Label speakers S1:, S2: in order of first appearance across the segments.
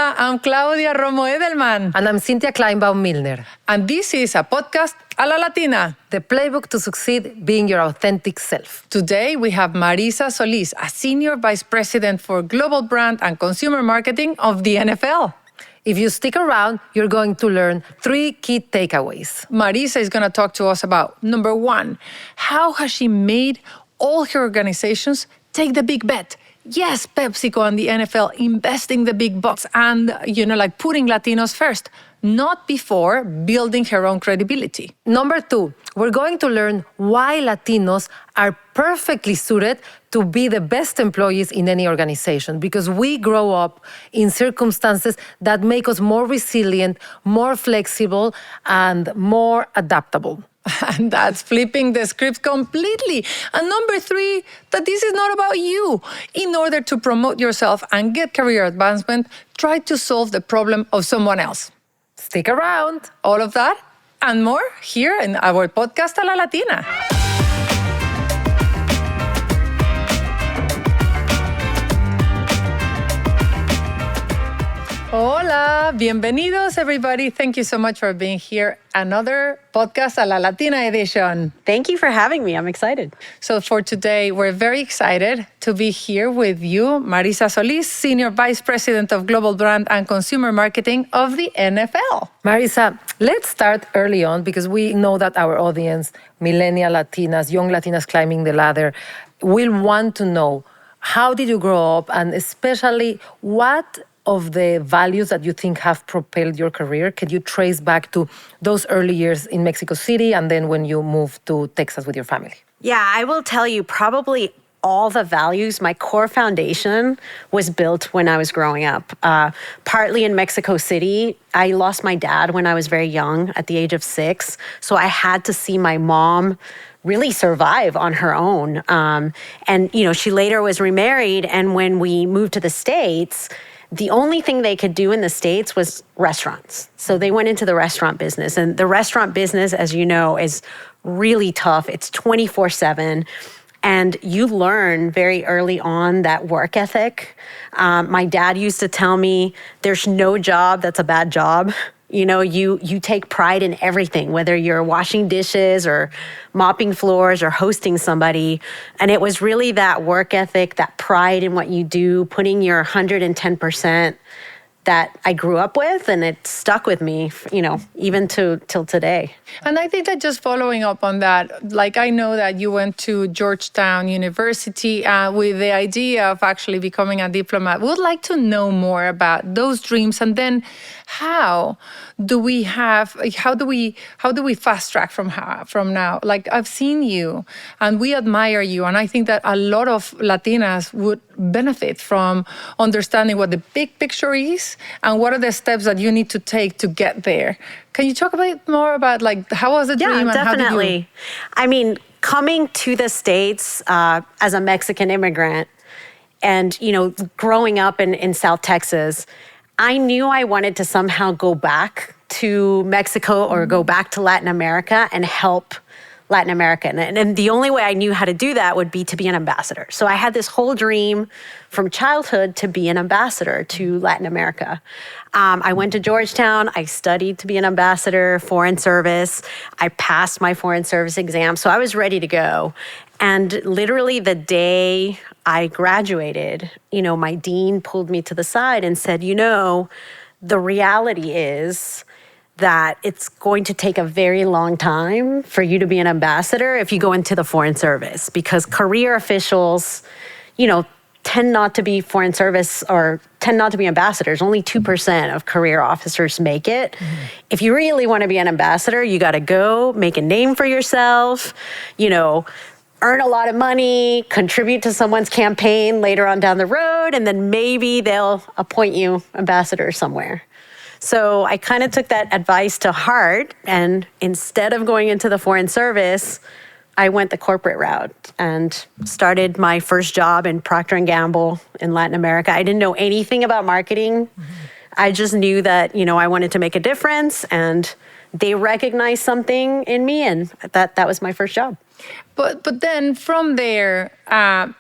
S1: Hola, I'm Claudia Romo Edelman.
S2: And I'm Cynthia Kleinbaum-Milner.
S1: And this is a podcast a la Latina.
S2: The playbook to succeed being your authentic self.
S1: Today we have Marissa Solis, a Senior Vice President for Global Brand and Consumer Marketing of the NFL.
S2: If you stick around, you're going to learn 3 key takeaways.
S1: Marissa is going to talk to us about, number 1, how has she made all her organizations take the big bet? Yes, PepsiCo and the NFL investing the big bucks and, putting Latinos first, not before building her own credibility.
S2: Number 2, we're going to learn why Latinos are perfectly suited to be the best employees in any organization, because we grow up in circumstances that make us more resilient, more flexible, and more adaptable.
S1: And that's flipping the script completely. And number 3, that this is not about you. In order to promote yourself and get career advancement, try to solve the problem of someone else.
S2: Stick around.
S1: All of that and more here in our podcast A la Latina. Hola, bienvenidos everybody. Thank you so much for being here. Another podcast a la Latina edition.
S3: Thank you for having me. I'm excited.
S1: So for today, we're very excited to be here with you, Marissa Solis, Senior Vice President of Global Brand and Consumer Marketing of the NFL.
S2: Marissa, let's start early on because we know that our audience, millennial Latinas, young Latinas climbing the ladder, will want to know, how did you grow up, and especially what of the values that you think have propelled your career can you trace back to those early years in Mexico City and then when you moved to Texas with your family?
S3: Yeah, I will tell you probably all the values. My core foundation was built when I was growing up. Partly in Mexico City. I lost my dad when I was very young, at the age of 6. So I had to see my mom really survive on her own. She later was remarried. And when we moved to the States, the only thing they could do in the States was restaurants. So they went into the restaurant business. And the restaurant business, as you know, is really tough. It's 24/7. And you learn very early on that work ethic. My dad used to tell me, there's no job that's a bad job. You take pride in everything, whether you're washing dishes or mopping floors or hosting somebody. And it was really that work ethic, that pride in what you do, putting your 110% that I grew up with, and it stuck with me, even till today.
S1: And I think that just following up on that, I know that you went to Georgetown University with the idea of actually becoming a diplomat. We would like to know more about those dreams, and then how do we fast track from now? I've seen you, and we admire you, and I think that a lot of Latinas would benefit from understanding what the big picture is and what are the steps that you need to take to get there. Can you talk a bit more about how was the dream?
S3: Yeah,
S1: and
S3: definitely. Coming to the States as a Mexican immigrant and, growing up in South Texas, I knew I wanted to somehow go back to Mexico or go back to Latin America and help Latin America. And the only way I knew how to do that would be to be an ambassador. So I had this whole dream from childhood to be an ambassador to Latin America. I went to Georgetown. I studied to be an ambassador, foreign service. I passed my foreign service exam. So I was ready to go. And literally the day I graduated, my dean pulled me to the side and said, the reality is that it's going to take a very long time for you to be an ambassador if you go into the foreign service, because career officials, tend not to be foreign service or tend not to be ambassadors. Only 2% of career officers make it. Mm-hmm. If you really want to be an ambassador, you got to go make a name for yourself, earn a lot of money, contribute to someone's campaign later on down the road, and then maybe they'll appoint you ambassador somewhere. So I kind of took that advice to heart, and instead of going into the foreign service, I went the corporate route and started my first job in Procter & Gamble in Latin America. I didn't know anything about marketing. Mm-hmm. I just knew that, I wanted to make a difference, and they recognized something in me, and that was my first job.
S1: But then from there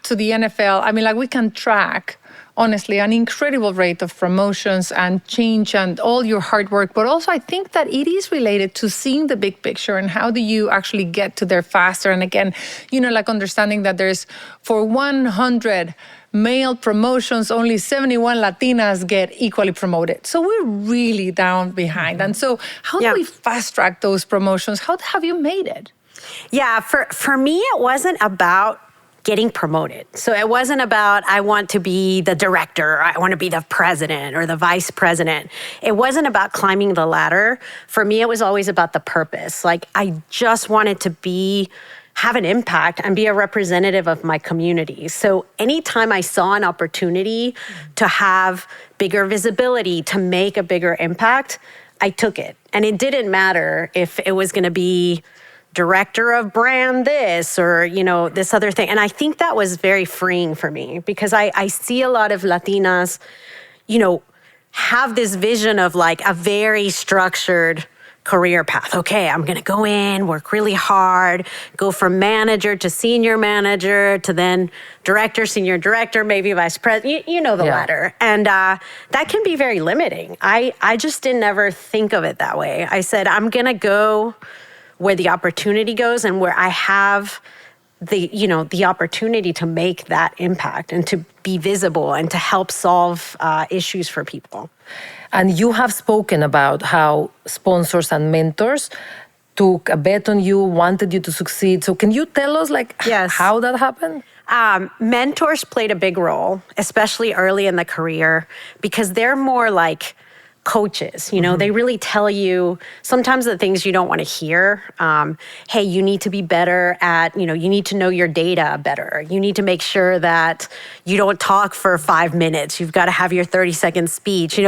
S1: to the NFL, we can track honestly, an incredible rate of promotions and change and all your hard work. But also, I think that it is related to seeing the big picture and how do you actually get to there faster. And again, like understanding that there's for 100 male promotions, only 71 Latinas get equally promoted. So we're really down behind. And so how do we fast track those promotions? How have you made it?
S3: Yeah, for me, it wasn't about getting promoted. So it wasn't about, I want to be the director, I want to be the president or the vice president. It wasn't about climbing the ladder. For me, it was always about the purpose. Like, I just wanted to have an impact and be a representative of my community. So anytime I saw an opportunity to have bigger visibility, to make a bigger impact, I took it. And it didn't matter if it was going to be director of brand this or, this other thing. And I think that was very freeing for me because I see a lot of Latinas, have this vision of like a very structured career path. Okay, I'm going to go in, work really hard, go from manager to senior manager to then director, senior director, maybe vice president, the ladder. And that can be very limiting. I just didn't ever think of it that way. I said, I'm going to go where the opportunity goes and where I have the opportunity to make that impact and to be visible and to help solve issues for people.
S2: And you have spoken about how sponsors and mentors took a bet on you, wanted you to succeed. So can you tell us how that happened?
S3: Mentors played a big role, especially early in the career, because they're more like coaches. They really tell you sometimes the things you don't want to hear. Hey, you need to be better at, you need to know your data better. You need to make sure that you don't talk for 5 minutes. You've got to have your 30-second speech.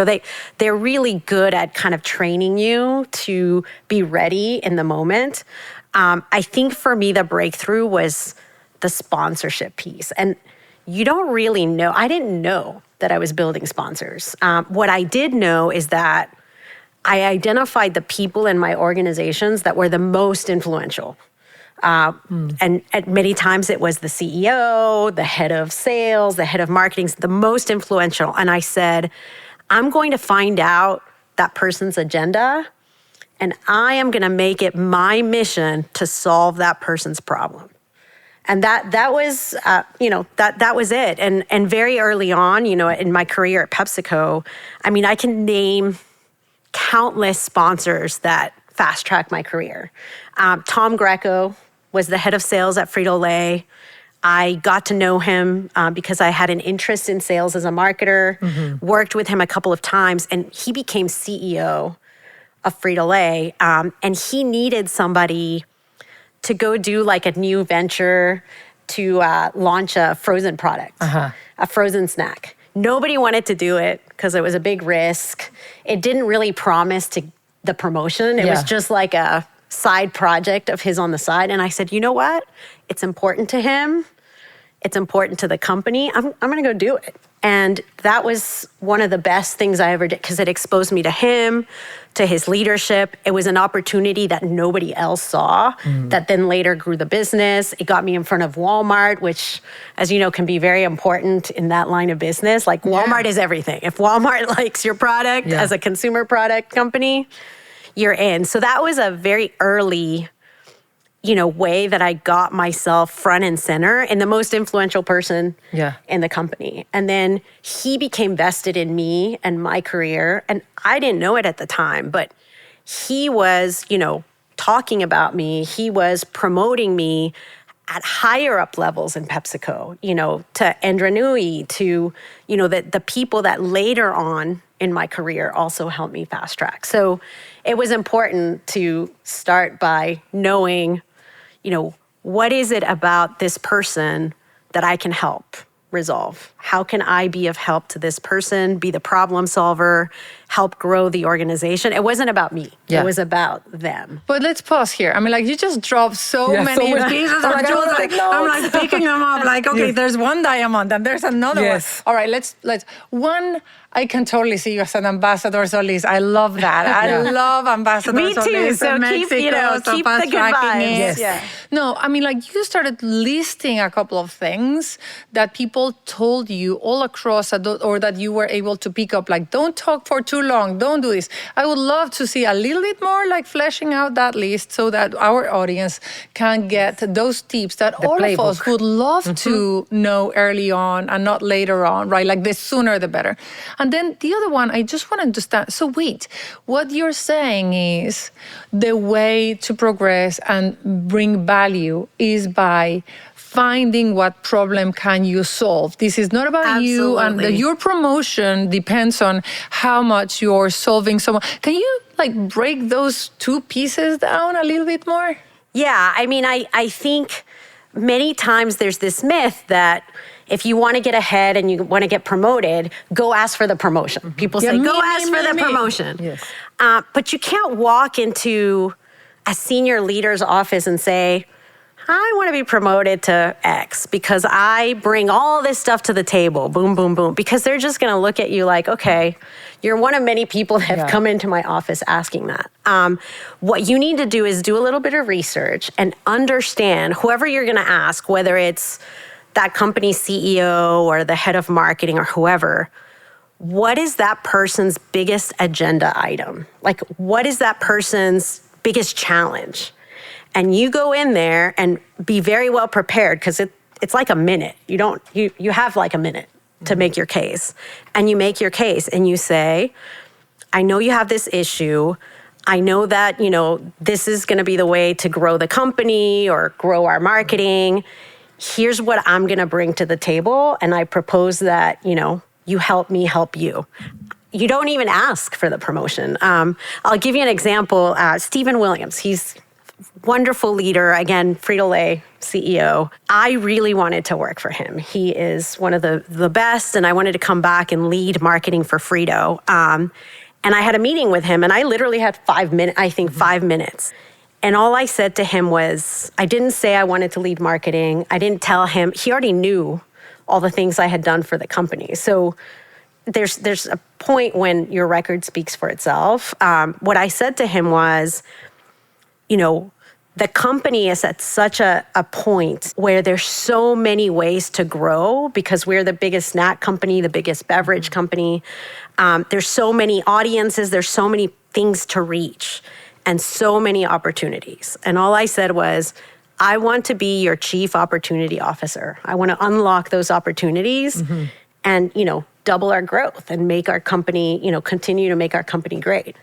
S3: They're really good at kind of training you to be ready in the moment. I think for me, the breakthrough was the sponsorship piece. And you don't really know. I didn't know that I was building sponsors. What I did know is that I identified the people in my organizations that were the most influential. And many times it was the CEO, the head of sales, the head of marketing, the most influential. And I said, I'm going to find out that person's agenda, and I am going to make it my mission to solve that person's problem. And that was, that was it. And very early on, in my career at PepsiCo, I can name countless sponsors that fast-tracked my career. Tom Greco was the head of sales at Frito-Lay. I got to know him because I had an interest in sales as a marketer, worked with him a couple of times, and he became CEO of Frito-Lay. And he needed somebody to go do like a new venture to launch a frozen product, a frozen snack. Nobody wanted to do it because it was a big risk. It didn't really promise the promotion. It was just like a side project of his on the side. And I said, you know what? It's important to him. It's important to the company. I'm going to go do it. And that was one of the best things I ever did because it exposed me to him, to his leadership. It was an opportunity that nobody else saw that then later grew the business. It got me in front of Walmart, which, as you know, can be very important in that line of business. Like Walmart is everything. If Walmart likes your product as a consumer product company, you're in. So that was a very early way that I got myself front and center and the most influential person in the company. And then he became vested in me and my career. And I didn't know it at the time, but he was, talking about me. He was promoting me at higher up levels in PepsiCo, to Endra Nui, to, the people that later on in my career also helped me fast track. So it was important to start by knowing, what is it about this person that I can help resolve? How can I be of help to this person, be the problem solver, help grow the organization? It wasn't about me. It was about them.
S1: But let's pause here. you just dropped so many pieces of jewels. I'm picking them up. There's one diamond and there's another one. All right, let's. One, I can totally see you as an ambassador Solis. I love that. I love ambassador Solis.
S3: Me too. So
S1: Mexico,
S3: keep the good vibes.
S1: Yes. No, I mean, like you started listing a couple of things that people told you all across, or that you were able to pick up, like, don't talk for too long, don't do this. I would love to see a little bit more, like, fleshing out that list so that our audience can get those tips that all of us would love to know early on and not later on, right? Like, the sooner the better. And then the other one, I just want to understand. So wait, what you're saying is the way to progress and bring value is by finding what problem can you solve. This is not about you, and your promotion depends on how much you're solving someone. Can you like break those two pieces down a little bit more?
S3: Yeah, I mean, I think many times there's this myth that if you want to get ahead and you want to get promoted, go ask for the promotion. People say, go ask for the promotion.
S2: Yes.
S3: But you can't walk into a senior leader's office and say, I want to be promoted to X because I bring all this stuff to the table, boom, boom, boom, because they're just going to look at you like, okay, you're one of many people that have come into my office asking that. What you need to do is do a little bit of research and understand whoever you're going to ask, whether it's that company's CEO or the head of marketing or whoever, what is that person's biggest agenda item? Like, what is that person's biggest challenge? And you go in there and be very well prepared because it's like a minute. You have like a minute to make your case. And you make your case and you say, I know you have this issue. I know that, this is going to be the way to grow the company or grow our marketing. Here's what I'm going to bring to the table. And I propose that, you help me help you. You don't even ask for the promotion. I'll give you an example. Stephen Williams, he's wonderful leader, again, Frito-Lay CEO. I really wanted to work for him. He is one of the best, and I wanted to come back and lead marketing for Frito. And I had a meeting with him, and I literally had 5 minutes. And all I said to him was, I didn't say I wanted to lead marketing. I didn't tell him. He already knew all the things I had done for the company. So there's a point when your record speaks for itself. What I said to him was, the company is at such a point where there's so many ways to grow because we're the biggest snack company, the biggest beverage company. There's so many audiences, there's so many things to reach and so many opportunities. And all I said was, I want to be your chief opportunity officer. I want to unlock those opportunities and, double our growth and make our company, continue to make our company great.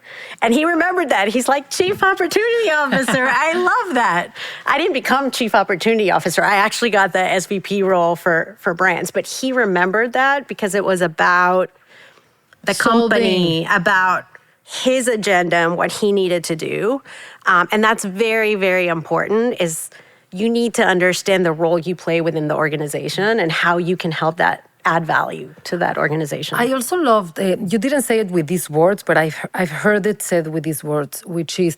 S3: And he remembered that. He's like, Chief Opportunity Officer. I love that. I didn't become Chief Opportunity Officer. I actually got the SVP role for brands. But he remembered that because it was about the company, about his agenda and what he needed to do. And that's very, very important is you need to understand the role you play within the organization and how you can help that add value to that organization.
S2: I also loved, you didn't say it with these words, but I've heard it said with these words, which is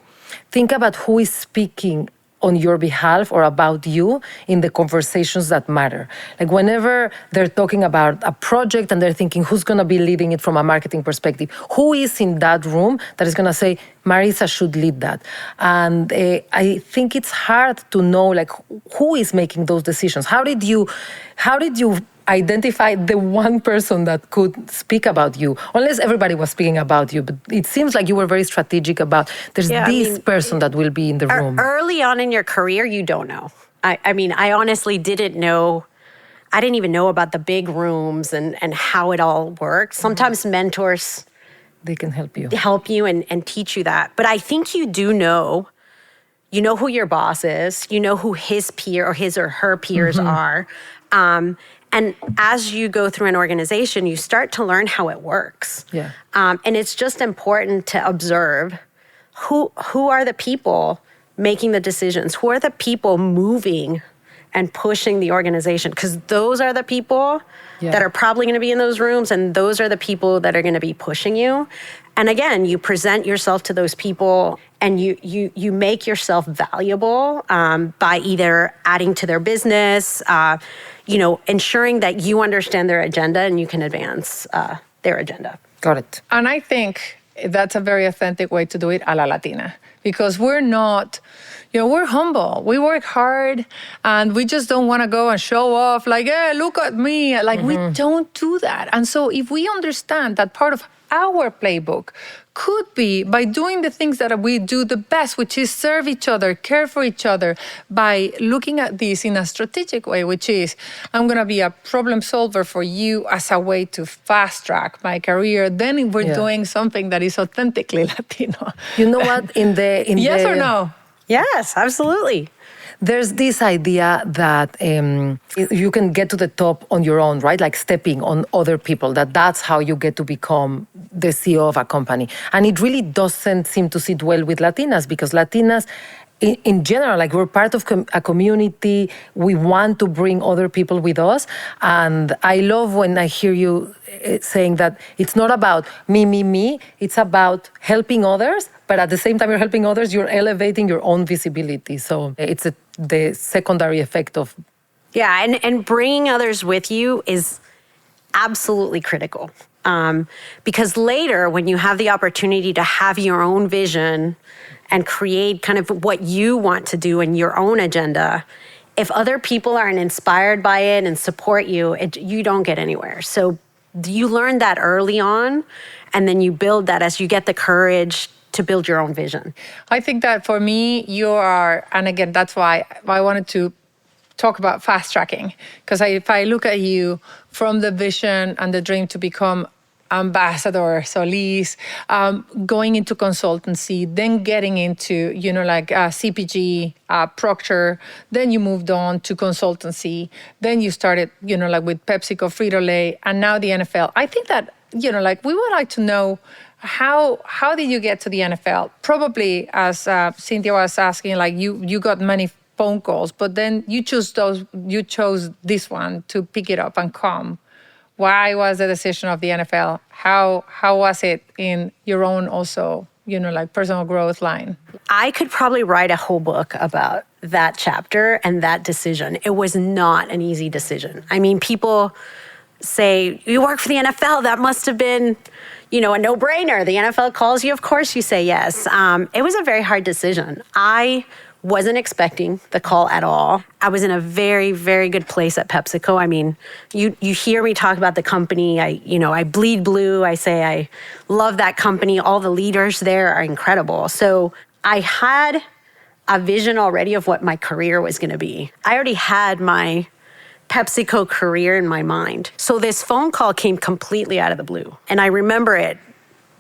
S2: think about who is speaking on your behalf or about you in the conversations that matter. Like whenever they're talking about a project and they're thinking who's going to be leading it from a marketing perspective, who is in that room that is going to say, Marissa should lead that. And I think it's hard to know like who is making those decisions. How did you identify the one person that could speak about you, unless everybody was speaking about you. But it seems like you were very strategic about there's this person that will be in the room.
S3: Early on in your career, you don't know. I honestly didn't know. I didn't even know about the big rooms and how it all worked. Sometimes mentors,
S2: they can help
S3: you and teach you that. But I think you do know. You know who your boss is. You know who his peer or his or her peers are. And as you go through an organization, you start to learn how it works.
S2: Yeah.
S3: And it's just important to observe who are the people making the decisions, who are the people moving and pushing the organization, because those are the people that are probably going to be in those rooms, and those are the people that are going to be pushing you. And again, you present yourself to those people, and you make yourself valuable by either adding to their business, ensuring that you understand their agenda and you can advance their agenda.
S2: Got it.
S1: And I think that's a very authentic way to do it a la Latina. because we're not, we're humble. We work hard, and we just don't want to go and show off like, hey, look at me. Like, we don't do that. And so if we understand that part of our playbook could be by doing the things that we do the best, which is serve each other, care for each other, by looking at this in a strategic way, which is, I'm going to be a problem solver for you as a way to fast track my career. Then we're doing something that is authentically Latino.
S2: You know what?
S1: Yes or no?
S3: Yes, absolutely.
S2: There's this idea that you can get to the top on your own, right? Like stepping on other people, that's how you get to become the CEO of a company. And it really doesn't seem to sit well with Latinas, because Latinas, in general, like, we're part of a community. We want to bring other people with us. And I love when I hear you saying that it's not about me. It's about helping others. But at the same time you're helping others, you're elevating your own visibility. So it's the secondary effect of...
S3: Yeah, and bringing others with you is absolutely critical. Because later, when you have the opportunity to have your own vision and create kind of what you want to do in your own agenda, if other people aren't inspired by it and support you, you don't get anywhere. So you learn that early on, and then you build that as you get the courage to build your own vision.
S1: I think that for me, you are, and again, that's why I wanted to talk about fast tracking, because if I look at you from the vision and the dream to become Ambassador Solis, going into consultancy, then getting into, CPG, Procter, then you moved on to consultancy, then you started, with PepsiCo, Frito-Lay, and now the NFL. I think that, we would like to know, how did you get to the NFL? Probably, as Cynthia was asking, you got many phone calls, but then you chose this one to pick it up and come. Why was the decision of the NFL? How was it in your own also, personal growth line?
S3: I could probably write a whole book about that chapter and that decision. It was not an easy decision. I mean, people say, you work for the NFL, that must have been, a no-brainer. The NFL calls you, of course you say yes. It was a very hard decision. I wasn't expecting the call at all. I was in a very, very good place at PepsiCo. I mean, you hear me talk about the company. I bleed blue. I say I love that company. All the leaders there are incredible. So I had a vision already of what my career was going to be. I already had my PepsiCo career in my mind. So this phone call came completely out of the blue. And I remember it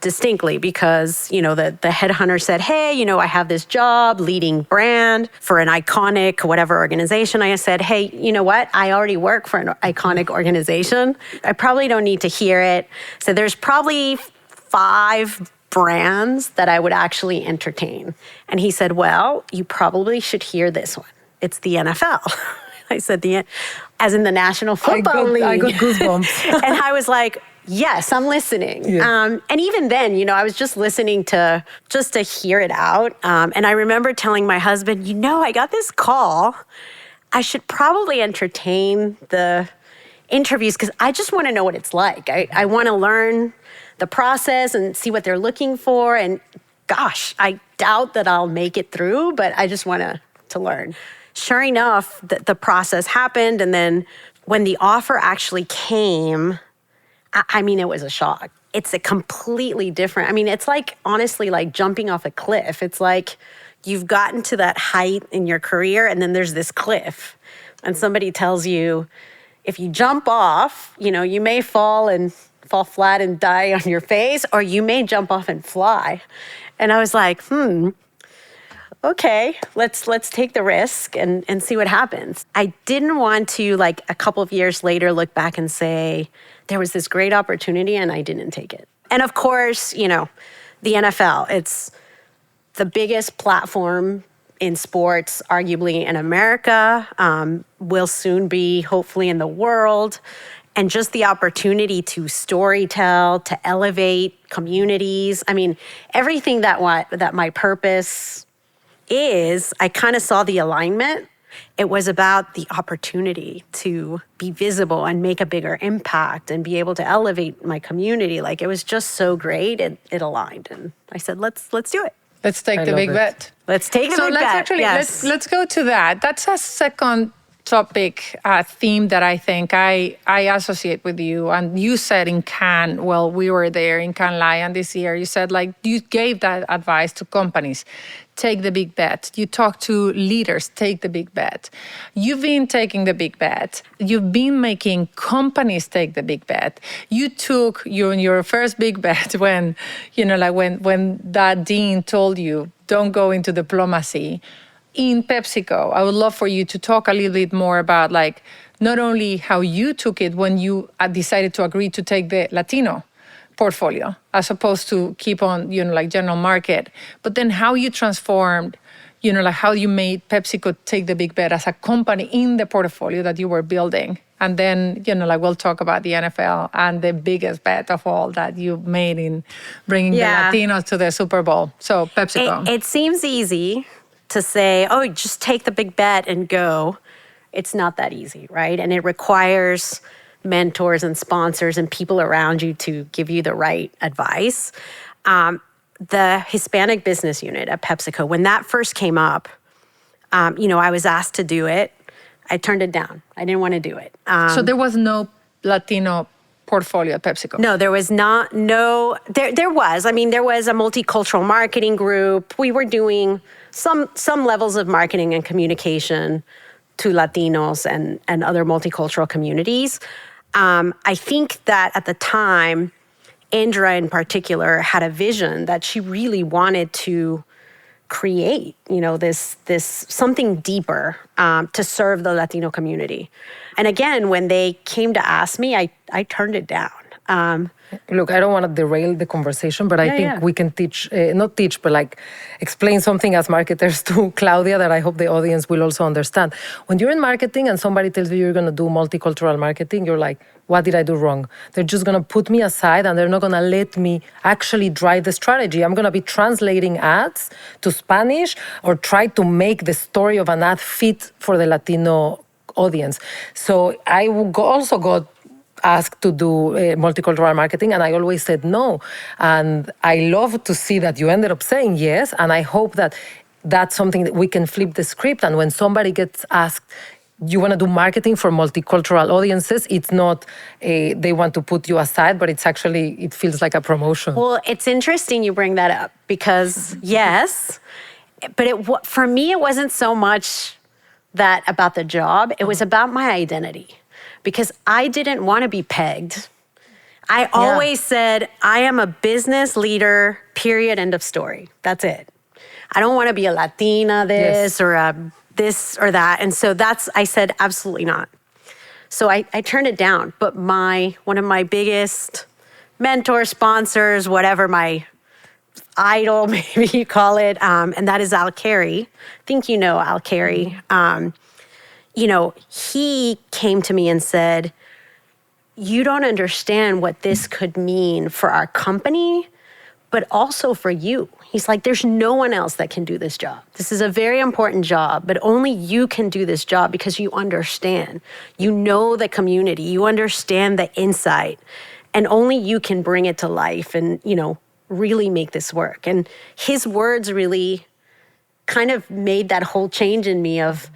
S3: distinctly because, the headhunter said, hey, I have this job leading brand for an iconic whatever organization. I said, hey, you know what? I already work for an iconic organization. I probably don't need to hear it. So there's probably 5 brands that I would actually entertain. And he said, well, you probably should hear this one. It's the NFL. I said, as in the National Football League.
S2: I got goosebumps.
S3: And I was like, yes, I'm listening. Yeah. And even then, I was just listening to hear it out. And I remember telling my husband, I got this call. I should probably entertain the interviews because I just want to know what it's like. I want to learn the process and see what they're looking for. And gosh, I doubt that I'll make it through, but I just want to learn. Sure enough, the process happened. And then when the offer actually came, it was a shock. It's a completely different, it's honestly like jumping off a cliff. It's like you've gotten to that height in your career and then there's this cliff. And somebody tells you, if you jump off, you may fall flat and die on your face, or you may jump off and fly. And I was like, okay, let's take the risk and see what happens. I didn't want to, a couple of years later, look back and say, there was this great opportunity and I didn't take it. And of course, the NFL, it's the biggest platform in sports, arguably in America, will soon be hopefully in the world. And just the opportunity to storytell, to elevate communities. Everything that my purpose is, I kind of saw the alignment. It was about the opportunity to be visible and make a bigger impact and be able to elevate my community. It was just so great. It aligned. And I said, let's do it.
S1: Let's take
S2: I
S1: the
S2: love
S1: big
S2: it.
S1: bet.
S3: Let's take the
S1: So
S3: big
S1: let's
S3: bet.
S1: actually
S3: Yes.
S1: let's go to that. That's a second topic theme that I think I associate with you. And you said in Cannes, well, we were there in Cannes Lion this year. You said like you gave that advice to companies, take the big bet. You talk to leaders, take the big bet. You've been taking the big bet. You've been making companies take the big bet. You took your first big bet when, like when that dean told you, don't go into diplomacy. In PepsiCo, I would love for you to talk a little bit more about like not only how you took it when you decided to agree to take the Latino portfolio as opposed to keep on, like general market, but then how you transformed, like how you made PepsiCo take the big bet as a company in the portfolio that you were building. And then, like we'll talk about the NFL and the biggest bet of all that you made in bringing the Latinos to the Super Bowl. So PepsiCo.
S3: It seems easy to say, oh, just take the big bet and go. It's not that easy, right? And it requires mentors and sponsors and people around you to give you the right advice. The Hispanic business unit at PepsiCo, when that first came up, I was asked to do it. I turned it down. I didn't want to do it.
S1: So there was no Latino portfolio at PepsiCo?
S3: No, there was not. No, there was. I mean, there was a multicultural marketing group. We were doing some levels of marketing and communication to Latinos and other multicultural communities. I think that at the time, Indra in particular had a vision that she really wanted to create, this something deeper to serve the Latino community. And again, when they came to ask me, I turned it down.
S2: Look, I don't want to derail the conversation, but I think we can not teach, but like explain something as marketers to Claudia that I hope the audience will also understand. When you're in marketing and somebody tells you you're going to do multicultural marketing, you're like, what did I do wrong? They're just going to put me aside and they're not going to let me actually drive the strategy. I'm going to be translating ads to Spanish or try to make the story of an ad fit for the Latino audience. So I also got asked to do multicultural marketing, and I always said no. And I love to see that you ended up saying yes, and I hope that that's something that we can flip the script. And when somebody gets asked, you want to do marketing for multicultural audiences, it's not they want to put you aside, but it's actually, it feels like a promotion.
S3: Well, it's interesting you bring that up because yes, but for me, it wasn't so much that about the job. It was about my identity. Because I didn't want to be pegged. I always said, I am a business leader, period, end of story. That's it. I don't want to be a Latina or a this or that. And so I said, absolutely not. So I turned it down. But one of my biggest mentors, sponsors, whatever, my idol, maybe you call it, and that is Al Carey. I think you know Al Carey. He came to me and said, you don't understand what this could mean for our company, but also for you. He's like, there's no one else that can do this job. This is a very important job, but only you can do this job because you understand. You know the community. You understand the insight. And only you can bring it to life and, really make this work. And his words really kind of made that whole change in me of,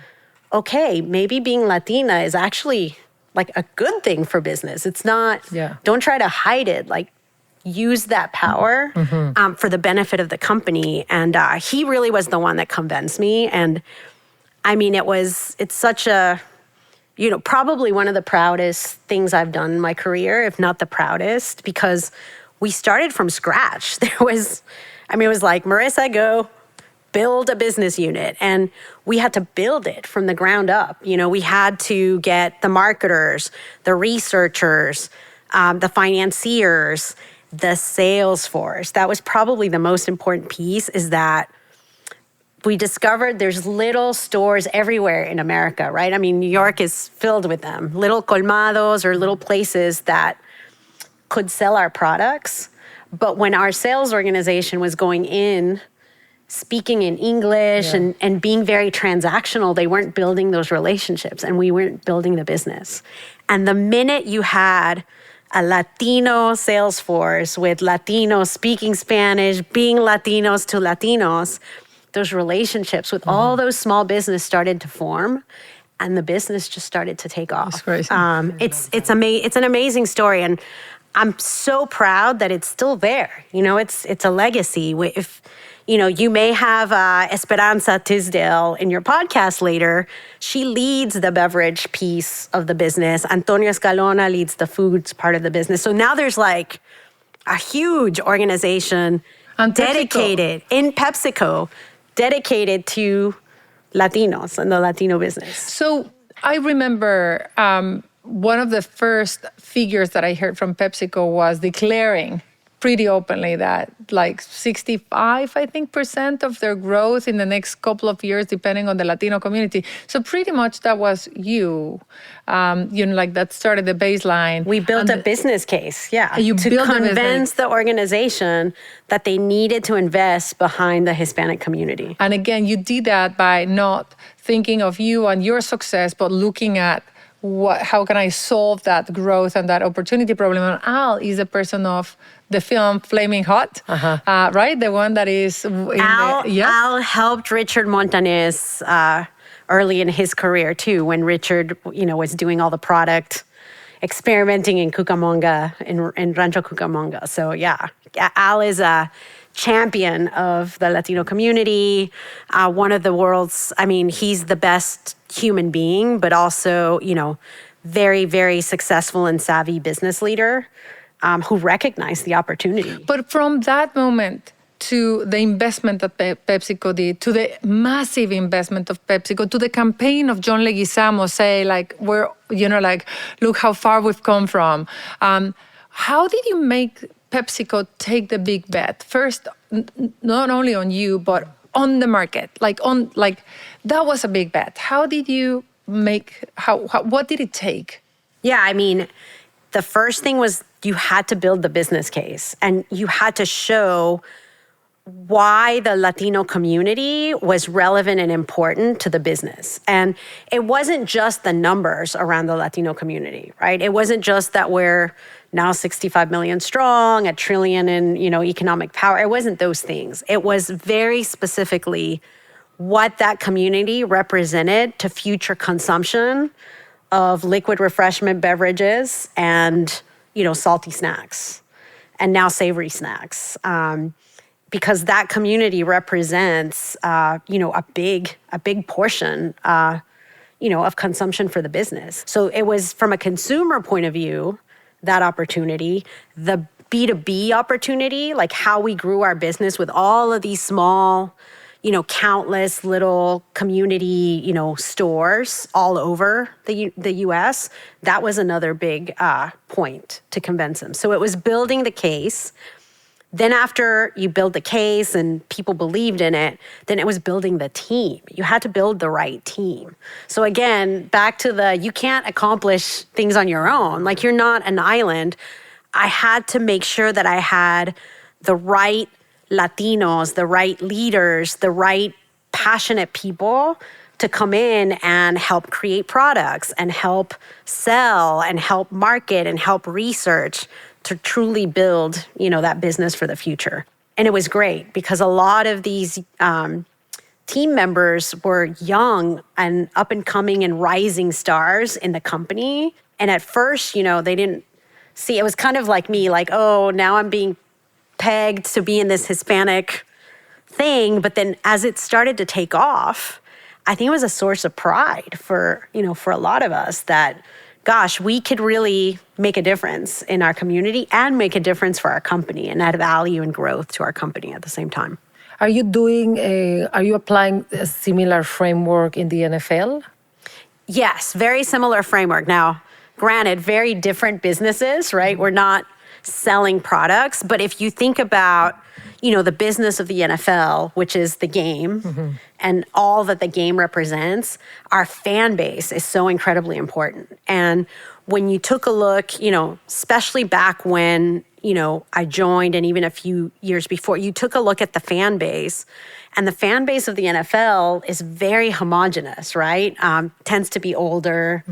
S3: okay, maybe being Latina is actually like a good thing for business. It's not, don't try to hide it. Like use that power for the benefit of the company. And he really was the one that convinced me. And I mean, it's such a, probably one of the proudest things I've done in my career, if not the proudest, because we started from scratch. It was like, Marissa, go build a business unit. And we had to build it from the ground up. We had to get the marketers, the researchers, the financiers, the sales force. That was probably the most important piece, is that we discovered there's little stores everywhere in America, right? I mean, New York is filled with them. Little colmados or little places that could sell our products. But when our sales organization was going in, speaking in English and being very transactional, they weren't building those relationships and we weren't building the business. And the minute you had a Latino sales force with Latinos speaking Spanish, being Latinos to Latinos, those relationships with all those small business started to form, and the business just started to take off.
S1: It's crazy.
S3: It's an amazing story, and I'm so proud that it's still there. You know, it's a legacy. If you know, you may have Esperanza Tisdale in your podcast later. She leads the beverage piece of the business. Antonio Escalona leads the foods part of the business. So now there's like a huge organization
S1: And
S3: dedicated in PepsiCo, dedicated to Latinos and the Latino business.
S1: So I remember one of the first figures that I heard from PepsiCo was declaring pretty openly that like 65, I think, % of their growth in the next couple of years, depending on the Latino community. So pretty much that was you know, like that started the baseline.
S3: We built a business case,
S1: You
S3: to
S1: built a business
S3: convince the organization that they needed to invest behind the Hispanic community.
S1: And again, you did that by not thinking of you and your success, but looking at how can I solve that growth and that opportunity problem. And Al is a person of the film Flaming Hot, right? The one that is
S3: Al helped Richard Montañez early in his career too, when Richard, you know, was doing all the product experimenting in Cucamonga, in Rancho Cucamonga. So yeah, Al is a champion of the Latino community, one of the world's, I mean, he's the best human being, but also, you know, very, very successful and savvy business leader who recognized the opportunity.
S1: But from that moment to the investment that PepsiCo did, to the massive investment of PepsiCo, to the campaign of John Leguizamo say, like, we're, you know, like, look how far we've come from. How did you make PepsiCo take the big bet? First, not only on you, but on the market. Like, that was a big bet. How did you make, what did it take?
S3: Yeah, I mean, the first thing was you had to build the business case, and you had to show why the Latino community was relevant and important to the business. And it wasn't just the numbers around the Latino community, right? It wasn't just that we're now 65 million strong, $1 trillion in, you know, economic power. It wasn't those things. It was very specifically what that community represented to future consumption of liquid refreshment beverages and, you know, salty snacks and now savory snacks. Because that community represents, you know, a big portion, you know, of consumption for the business. So it was from a consumer point of view, that opportunity, the B2B opportunity, like how we grew our business with all of these small, you know, countless little community, you know, stores all over the U.S. That was another big point to convince them. So it was building the case. Then after you build the case and people believed in it, then it was building the team. You had to build the right team. So again, back to you can't accomplish things on your own. Like, you're not an island. I had to make sure that I had the right Latinos, the right leaders, the right passionate people to come in and help create products and help sell and help market and help research to truly build, you know, that business for the future. And it was great because a lot of these team members were young and up and coming and rising stars in the company. And at first, you know, they didn't see, it was kind of like me, like, oh, now I'm being pegged to be in this Hispanic thing. But then as it started to take off, I think it was a source of pride for, you know, for a lot of us that, gosh, we could really make a difference in our community and make a difference for our company and add value and growth to our company at the same time.
S2: Are you applying a similar framework in the NFL?
S3: Yes, very similar framework. Now, granted, very different businesses, right? We're not selling products, but if you think about, you know, the business of the NFL, which is the game, and all that the game represents, our fan base is so incredibly important. And when you took a look, you know, especially back when, I joined, and even a few years before, you took a look at the fan base, and the fan base of the NFL is very homogenous, right? Tends to be older,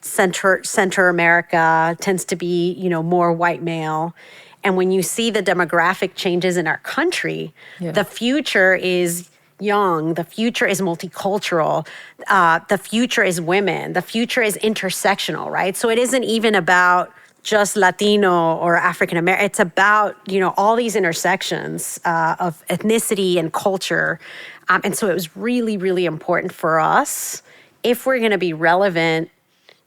S3: center America, tends to be, more white male. And when you see the demographic changes in our country, the future is young, the future is multicultural, the future is women, the future is intersectional, right? So it isn't even about just Latino or African American. It's about, all these intersections of ethnicity and culture. And so it was really, really important for us, if we're going to be relevant,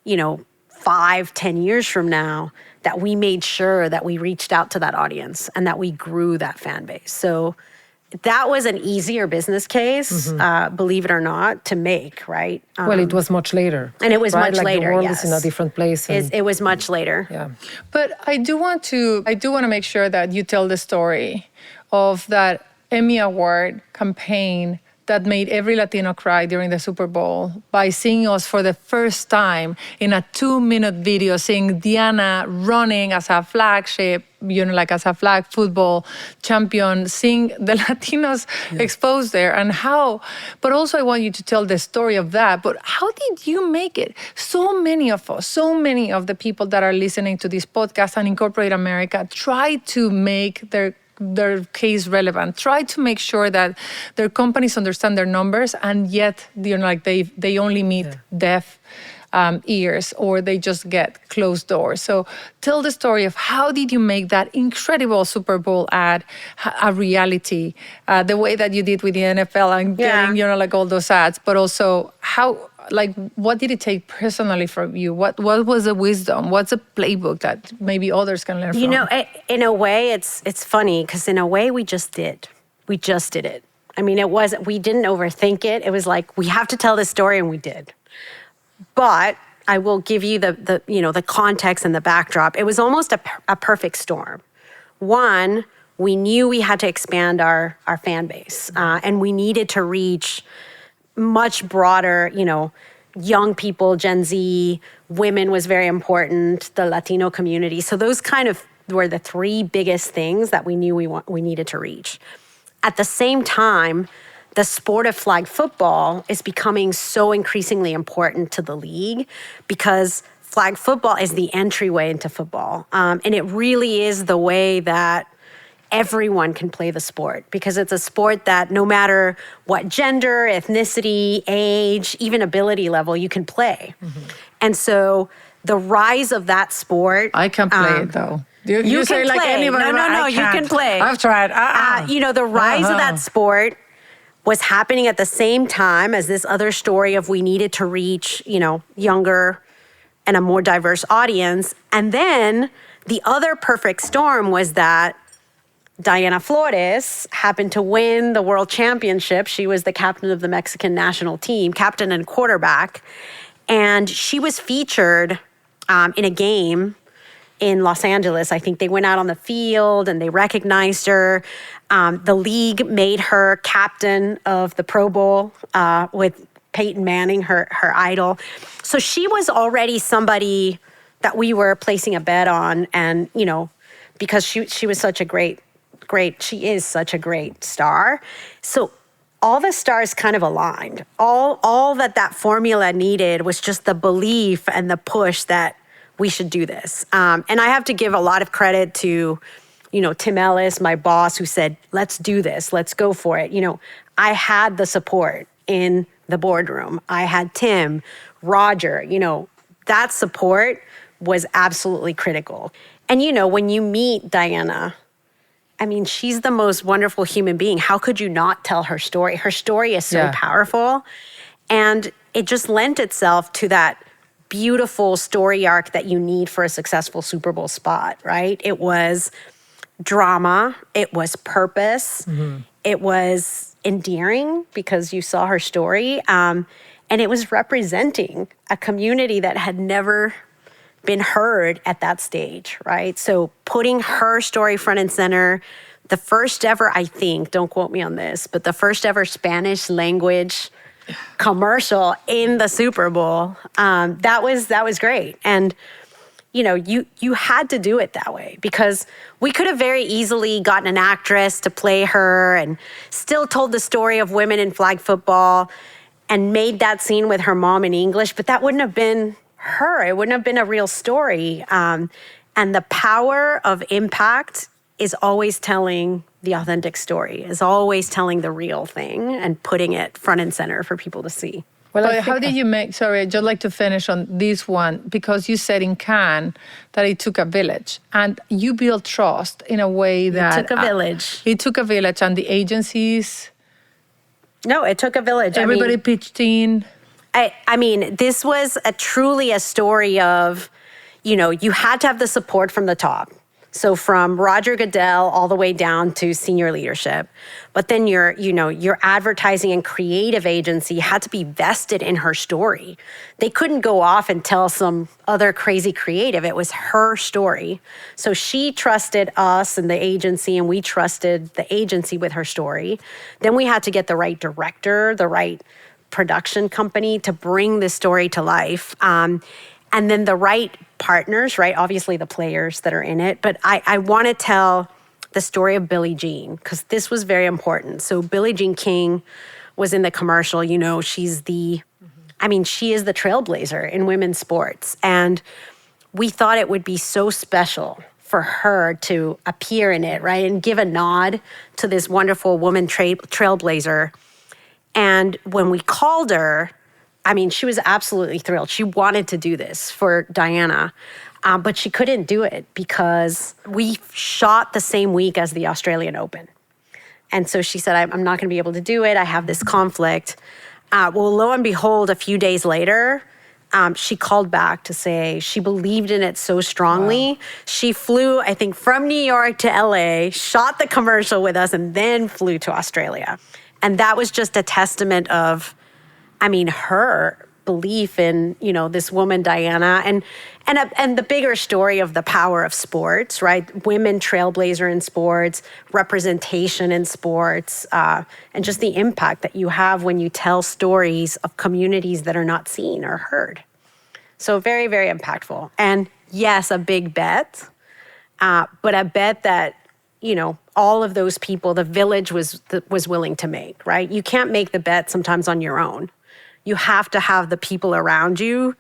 S3: 5-10 years from now, that we made sure that we reached out to that audience and that we grew that fan base. So that was an easier business case, believe it or not, to make, right?
S2: Well, it was much later.
S3: And it was
S2: right?
S3: much later,
S2: the world
S3: yes.
S2: is in a different place.
S3: It was much later.
S2: Yeah.
S1: But I do want to make sure that you tell the story of that Emmy Award campaign that made every Latino cry during the Super Bowl by seeing us for the first time in a 2-minute video, seeing Diana running as a flagship, as a flag football champion, seeing the Latinos exposed there, and how, but also I want you to tell the story of that, but how did you make it? So many of us, so many of the people that are listening to this podcast and Incorporate America try to make their case relevant, try to make sure that their companies understand their numbers, and yet they only meet deaf ears, or they just get closed doors. So tell the story of how did you make that incredible Super Bowl ad a reality, the way that you did with the NFL and getting all those ads, but also how, what did it take personally from you? What was the wisdom? What's a playbook that maybe others can learn from?
S3: In a way, it's funny, because in a way we just did. We just did it. I mean, we didn't overthink it. It was like, we have to tell this story, and we did. But I will give you the context and the backdrop. It was almost a perfect storm. One, we knew we had to expand our fan base, and we needed to reach much broader, young people, Gen Z, women was very important, the Latino community. So those kind of were the 3 biggest things that we knew we needed to reach. At the same time, the sport of flag football is becoming so increasingly important to the league, because flag football is the entryway into football. And it really is the way that everyone can play the sport, because it's a sport that no matter what gender, ethnicity, age, even ability level, you can play. And so the rise of that sport...
S1: I can play it, though. You say
S3: can
S1: like
S3: play.
S1: anybody.
S3: No, you can play.
S1: I've tried.
S3: The rise of that sport was happening at the same time as this other story of we needed to reach, younger and a more diverse audience. And then the other perfect storm was that Diana Flores happened to win the world championship. She was the captain of the Mexican national team, captain and quarterback. And she was featured in a game in Los Angeles. I think they went out on the field and they recognized her. The league made her captain of the Pro Bowl with Peyton Manning, her idol. So she was already somebody that we were placing a bet on. And, because she was such a she is such a great star. So all the stars kind of aligned. All that formula needed was just the belief and the push that we should do this. And I have to give a lot of credit to, Tim Ellis, my boss, who said, let's do this, let's go for it. I had the support in the boardroom. I had Tim, Roger, that support was absolutely critical. And, when you meet Diana, I mean, she's the most wonderful human being. How could you not tell her story? Her story is so powerful. And it just lent itself to that beautiful story arc that you need for a successful Super Bowl spot, right? It was drama. It was purpose. It was endearing because you saw her story. And it was representing a community that had never been heard at that stage, right? So putting her story front and center, the first ever, I think, don't quote me on this, but the first ever Spanish language commercial in the Super Bowl, that was great. And, you had to do it that way, because we could have very easily gotten an actress to play her and still told the story of women in flag football and made that scene with her mom in English, but that wouldn't have been her. It wouldn't have been a real story. And the power of impact is always telling the authentic story, is always telling the real thing and putting it front and center for people to see.
S1: But how did you make, sorry, I'd just like to finish on this one, because you said in Cannes that it took a village, and you built trust in a way that...
S3: It took a village.
S1: It took a village, and the agencies...
S3: No, it took a village.
S1: Everybody pitched in.
S3: I mean, this was truly a story of, you had to have the support from the top. So from Roger Goodell all the way down to senior leadership. But then your advertising and creative agency had to be vested in her story. They couldn't go off and tell some other crazy creative. It was her story. So she trusted us and the agency, and we trusted the agency with her story. Then we had to get the right director, the right production company to bring this story to life. And then the right partners, right? Obviously the players that are in it. But I want to tell the story of Billie Jean, because this was very important. So Billie Jean King was in the commercial. She's she is the trailblazer in women's sports. And we thought it would be so special for her to appear in it, right? And give a nod to this wonderful woman trailblazer. And when we called her, she was absolutely thrilled. She wanted to do this for Diana, but she couldn't do it because we shot the same week as the Australian Open. And so she said, I'm not going to be able to do it. I have this conflict. Well, lo and behold, a few days later, she called back to say she believed in it so strongly. Wow. She flew, I think, from New York to LA, shot the commercial with us, and then flew to Australia. And that was just a testament of, her belief in, this woman, Diana, and the bigger story of the power of sports, right? Women trailblazer in sports, representation in sports, and just the impact that you have when you tell stories of communities that are not seen or heard. So very, very impactful. And yes, a big bet, but a bet that, all of those people, the village was willing to make, right? You can't make the bet sometimes on your own. You have to have the people around you,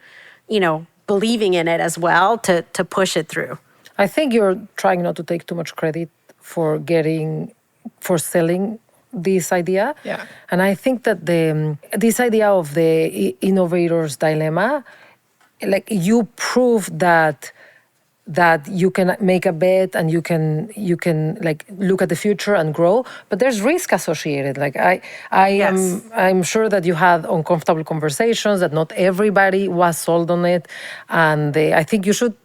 S3: believing in it as well to push it through.
S2: I think you're trying not to take too much credit for selling this idea.
S1: Yeah.
S2: And I think that this idea of the innovator's dilemma, like you prove that you can make a bet and you can like look at the future and grow, but there's risk associated. Like I'm sure that you had uncomfortable conversations, that not everybody was sold on it, and I think you should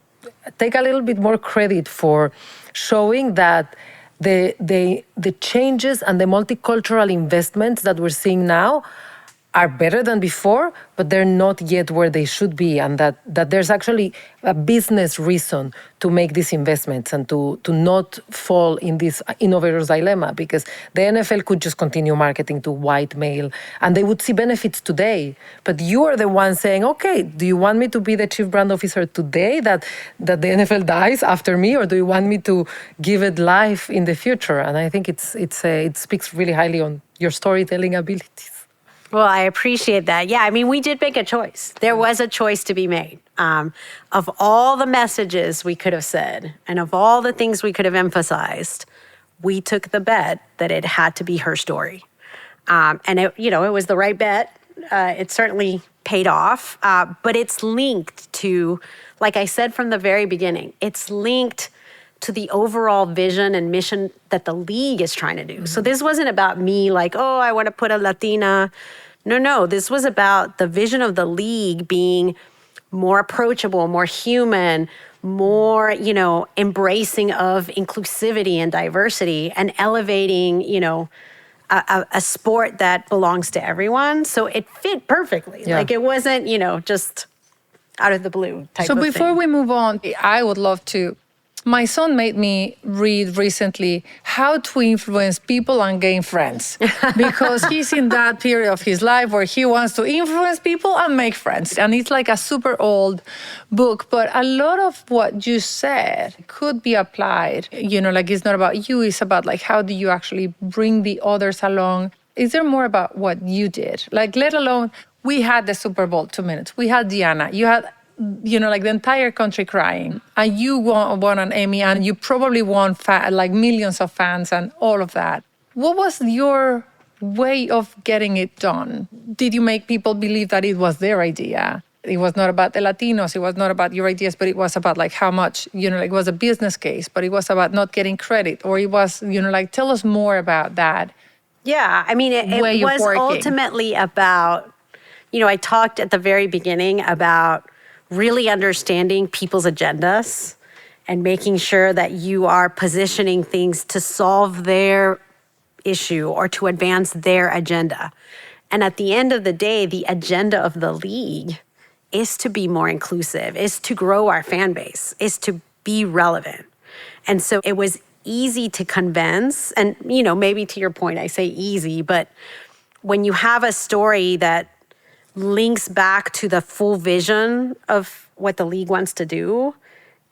S2: take a little bit more credit for showing that the changes and the multicultural investments that we're seeing now are better than before, but they're not yet where they should be, and that there's actually a business reason to make these investments and to not fall in this innovator's dilemma, because the NFL could just continue marketing to white male and they would see benefits today. But you are the one saying, okay, do you want me to be the chief brand officer today that the NFL dies after me, or do you want me to give it life in the future? And I think it speaks really highly on your storytelling abilities.
S3: Well, I appreciate that. Yeah, we did make a choice. There was a choice to be made. Of all the messages we could have said and of all the things we could have emphasized, we took the bet that it had to be her story. And it was the right bet. It certainly paid off. But it's linked to, like I said from the very beginning, it's linked to the overall vision and mission that the league is trying to do. Mm-hmm. So this wasn't about me like, oh, I want to put a Latina. No, this was about the vision of the league being more approachable, more human, more, embracing of inclusivity and diversity, and elevating, a sport that belongs to everyone. So it fit perfectly. Yeah. Like it wasn't, just out of the blue type of thing.
S1: So before we move on, I would love to My son made me read recently How to Influence People and Gain Friends, because he's in that period of his life where he wants to influence people and make friends. And it's like a super old book, but a lot of what you said could be applied. Like it's not about you, it's about like how do you actually bring the others along. Is there more about what you did? Like, let alone, we had the Super Bowl 2 minutes. We had Diana. You had like the entire country crying, and you won an Emmy, and you probably won like millions of fans and all of that. What was your way of getting it done? Did you make people believe that it was their idea? It was not about the Latinos, it was not about your ideas, but it was about like how much, like it was a business case, but it was about not getting credit, or it was, like, tell us more about that.
S3: Yeah, I mean, it was ultimately about, I talked at the very beginning about really understanding people's agendas and making sure that you are positioning things to solve their issue or to advance their agenda. And at the end of the day, the agenda of the league is to be more inclusive, is to grow our fan base, is to be relevant. And so it was easy to convince, and maybe to your point, I say easy, but when you have a story that links back to the full vision of what the league wants to do,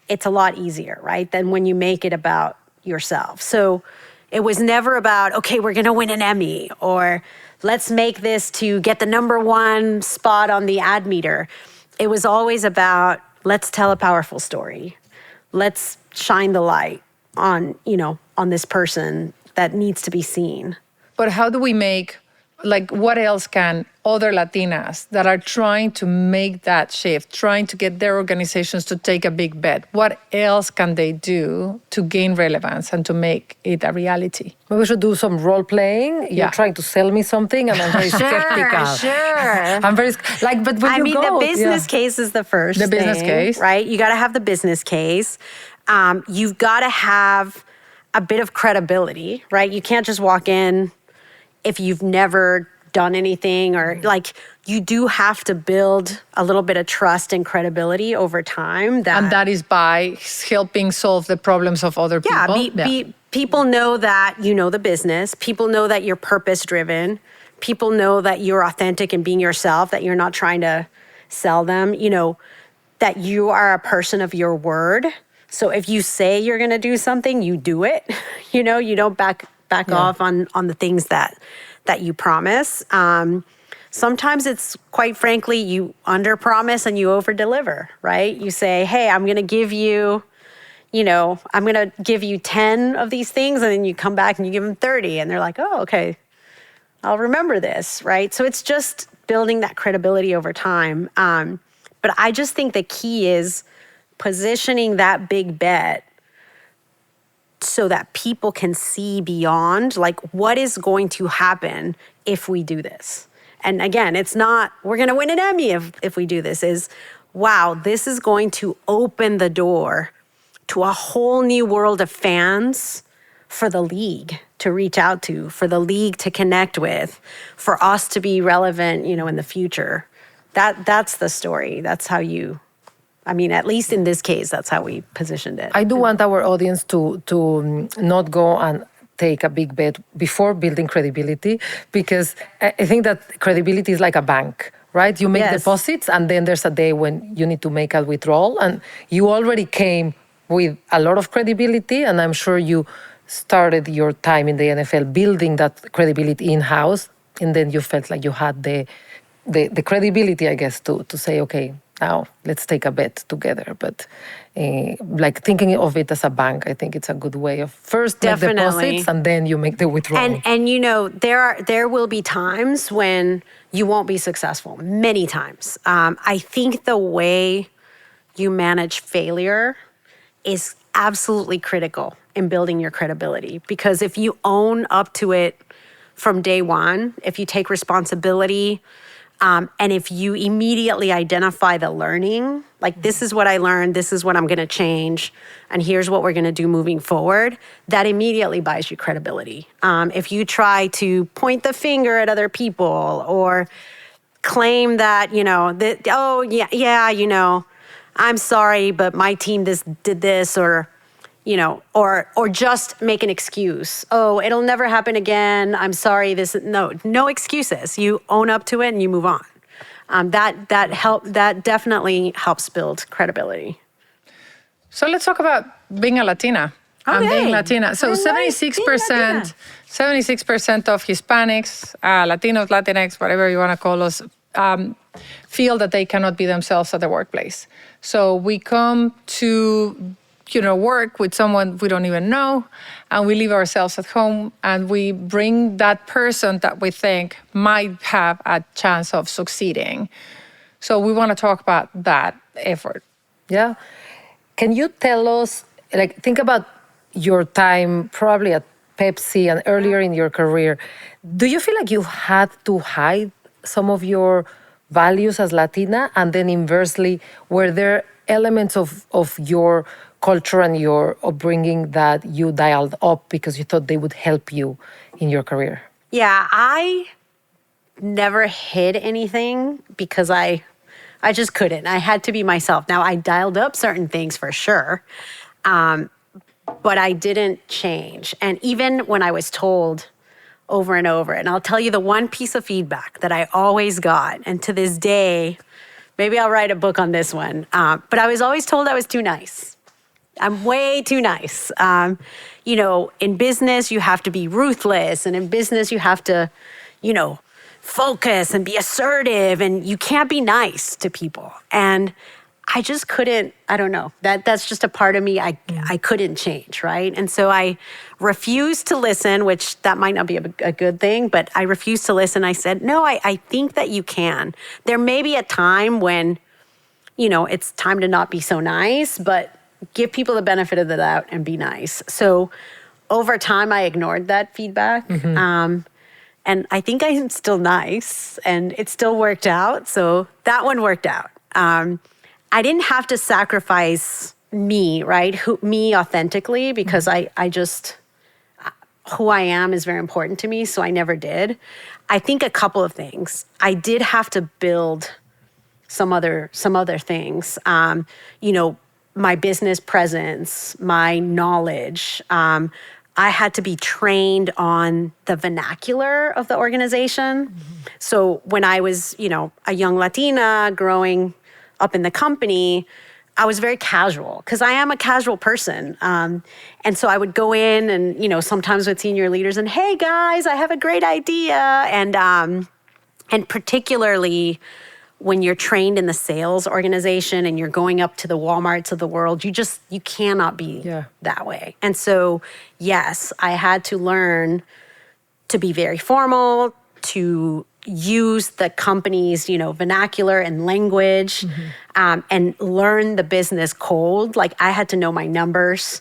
S3: it's a lot easier, right, than when you make it about yourself. So it was never about, okay, we're going to win an Emmy, or let's make this to get the #1 spot on the ad meter. It was always about, let's tell a powerful story. Let's shine the light on, on this person that needs to be seen.
S1: But how do we make, like, what else can other Latinas that are trying to make that shift, trying to get their organizations to take a big bet, what else can they do to gain relevance and to make it a reality?
S2: Maybe we should do some role playing. You're trying to sell me something, and I'm very skeptical.
S3: Sure.
S2: I'm very but when
S3: the business case is the first.
S1: The business case,
S3: right? You got to have the business case. You've got to have a bit of credibility, right? You can't just walk in if you've never done anything, or like, you do have to build a little bit of trust and credibility over time.
S1: And that is by helping solve the problems of other people.
S3: People know that you know the business. People know that you're purpose-driven. People know that you're authentic and being yourself, that you're not trying to sell them, that you are a person of your word. So if you say you're going to do something, you do it. You don't back off on the things that you promise. Sometimes it's, quite frankly, you under-promise and you over-deliver, right? You say, hey, I'm going to give you, I'm going to give you 10 of these things, and then you come back and you give them 30, and they're like, oh, okay, I'll remember this, right? So it's just building that credibility over time. But I just think the key is positioning that big bet so that people can see beyond, like, what is going to happen if we do this. And again, it's not, we're going to win an Emmy if we do this. Is, wow, this is going to open the door to a whole new world of fans for the league to reach out to, for the league to connect with, for us to be relevant, in the future. That's the story. That's how at least in this case, that's how we positioned it.
S2: I do want our audience to not go and take a big bet before building credibility, because I think that credibility is like a bank, right? You make deposits, and then there's a day when you need to make a withdrawal, and you already came with a lot of credibility, and I'm sure you started your time in the NFL building that credibility in-house, and then you felt like you had the credibility, I guess, to say, okay, now let's take a bet together. But like thinking of it as a bank, I think it's a good way of first make deposits and then you make the withdrawal.
S3: And there will be times when you won't be successful, many times. I think the way you manage failure is absolutely critical in building your credibility, because if you own up to it from day one, if you take responsibility, and if you immediately identify the learning, like, this is what I learned, this is what I'm going to change, and here's what we're going to do moving forward, that immediately buys you credibility. If you try to point the finger at other people or claim that, I'm sorry, but my team did this, or or just make an excuse. Oh, it'll never happen again. I'm sorry. No excuses. You own up to it and you move on. That definitely helps build credibility.
S1: So let's talk about being a Latina and being Latina. So 76% of Hispanics, Latinos, Latinx, whatever you want to call us, feel that they cannot be themselves at the workplace. So we come to work with someone we don't even know, and we leave ourselves at home, and we bring that person that we think might have a chance of succeeding. So we want to talk about that effort.
S2: Yeah. Can you tell us, think about your time probably at Pepsi and earlier in your career. Do you feel like you had to hide some of your values as Latina? And then inversely, were there elements of your culture and your upbringing that you dialed up because you thought they would help you in your career?
S3: Yeah, I never hid anything because I just couldn't. I had to be myself. Now, I dialed up certain things for sure, but I didn't change. And even when I was told over and over, and I'll tell you the one piece of feedback that I always got, and to this day, maybe I'll write a book on this one, but I was always told I was too nice. I'm way too nice. In business, you have to be ruthless. And in business, you have to, focus and be assertive. And you can't be nice to people. And I just couldn't, I don't know. That's just a part of me I couldn't change, right? And so I refused to listen, which that might not be a good thing, but I refused to listen. I said, no, I think that you can. There may be a time when, it's time to not be so nice, but give people the benefit of the doubt and be nice. So over time, I ignored that feedback. Mm-hmm. And I think I'm still nice and it still worked out. So that one worked out. I didn't have to sacrifice me, right? Me authentically, because I just, who I am is very important to me. So I never did. I think a couple of things. I did have to build some other things. My business presence, my knowledge. I had to be trained on the vernacular of the organization. Mm-hmm. So when I was, a young Latina growing up in the company, I was very casual because I am a casual person. And so I would go in and, sometimes with senior leaders and, hey guys, I have a great idea. And particularly when you're trained in the sales organization and you're going up to the Walmarts of the world, you cannot be that way. And so, yes, I had to learn to be very formal, to use the company's, vernacular and language, mm-hmm. And learn the business cold. Like I had to know my numbers,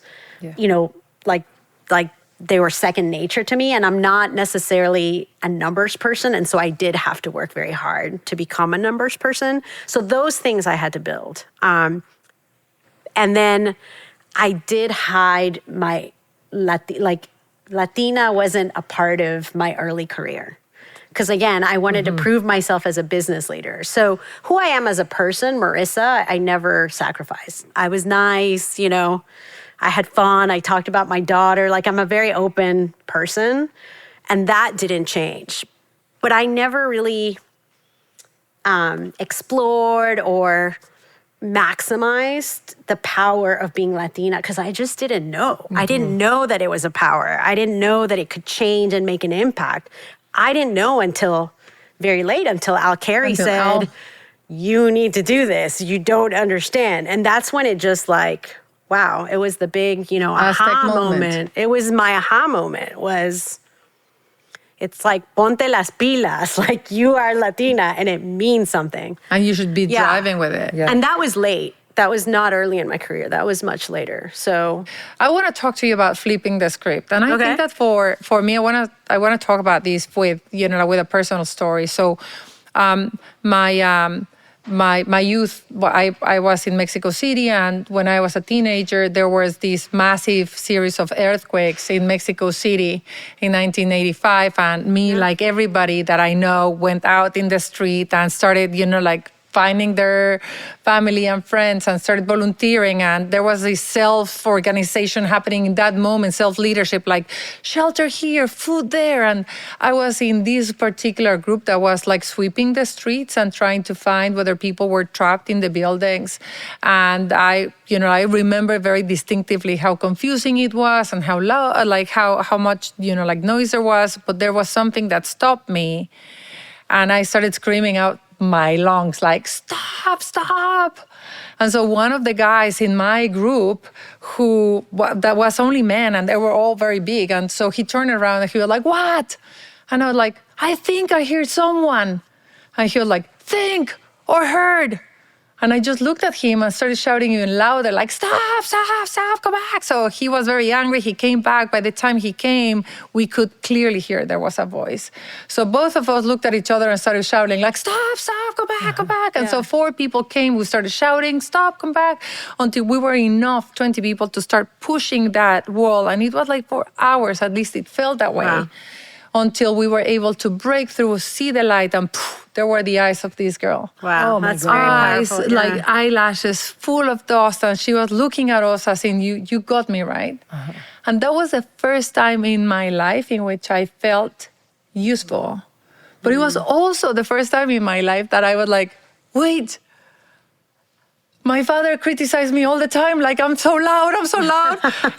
S3: like they were second nature to me, and I'm not necessarily a numbers person. And so I did have to work very hard to become a numbers person. So those things I had to build. And then I did hide my Latina wasn't a part of my early career. Because again, I wanted mm-hmm. to prove myself as a business leader. So who I am as a person, Marissa, I never sacrificed. I was nice, I had fun. I talked about my daughter. Like I'm a very open person, and that didn't change. But I never really explored or maximized the power of being Latina because I just didn't know. Mm-hmm. I didn't know that it was a power. I didn't know that it could change and make an impact. I didn't know until very late, until Al Carey said, you need to do this. You don't understand. And that's when it just wow, it was the big, aha moment. It was my aha moment it's like, ponte las pilas, like you are Latina and it means something.
S1: And you should be driving with it.
S3: Yeah. And that was late. That was not early in my career. That was much later. So
S1: I want to talk to you about flipping the script. And I think that for me, I want to talk about this with, with a personal story. So my youth, I was in Mexico City, and when I was a teenager, there was this massive series of earthquakes in Mexico City in 1985, and me, like everybody that I know, went out in the street and started, finding their family and friends and started volunteering. And there was a self-organization happening in that moment, self-leadership, like shelter here, food there. And I was in this particular group that was like sweeping the streets and trying to find whether people were trapped in the buildings. And I remember very distinctively how confusing it was and how loud, like how much, like noise there was. But there was something that stopped me. And I started screaming out my lungs, like, stop, stop. And so one of the guys in my group that was only men, and they were all very big. And so he turned around and he was like, what? And I was like, I think I hear someone. And he was like, think or heard. And I just looked at him and started shouting even louder, like, stop, stop, stop, come back. So he was very angry. He came back. By the time he came, we could clearly hear there was a voice. So both of us looked at each other and started shouting, like, stop, stop, come back, come back. And so 4 people came. We started shouting, stop, come back, until we were enough, 20 people, to start pushing that wall. And it was like for hours, at least it felt that way. Wow. Until we were able to break through, see the light, and there were the eyes of this girl.
S3: Wow, that's very powerful.
S1: Eyes, like eyelashes full of dust, and she was looking at us as in, you got me, right? Uh-huh. And that was the first time in my life in which I felt useful. But it was also the first time in my life that I was like, wait, my father criticized me all the time, like, I'm so loud.